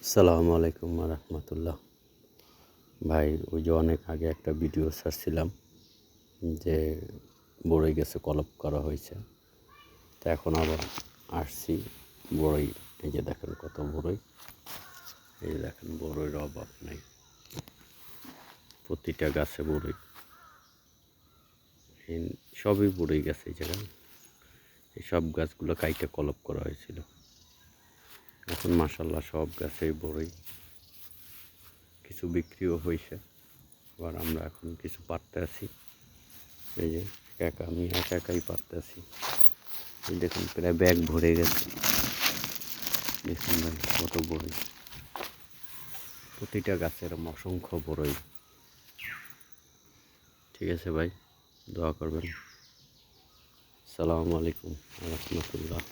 আসসালামু আলাইকুম রহমতুল্লাহ। ভাই, ওই যে অনেক আগে একটা ভিডিও ছাড়ছিলাম যে বড়ই গাছে কলপ করা হয়েছে, তো এখন আবার আসছি বড়ই। এই যে দেখেন কত বড়ই, এই যে দেখেন বড়ইয়ের অভাব নেই, প্রতিটা গাছে বড়ই, সবই বড়ই গাছে। এই জায়গায় এই সব গাছগুলো কাইটে কলপ করা হয়েছিল, এখন মাশাল্লাহ সব গাছেই বড়ই, কিছু বিক্রিও হয়েছে। আবার আমরা এখন কিছু পাড়তে আছি। এই যে আমি একাই পারতে আছি। এই দেখুন প্রায় ব্যাগ ভরে গেছে। দেখুন ভাই কত বড়ই, প্রতিটা গাছের অসংখ্য বড়ই। ঠিক আছে ভাই, দোয়া করবেন। আসসালামু আলাইকুম রহমতুল্লাহ।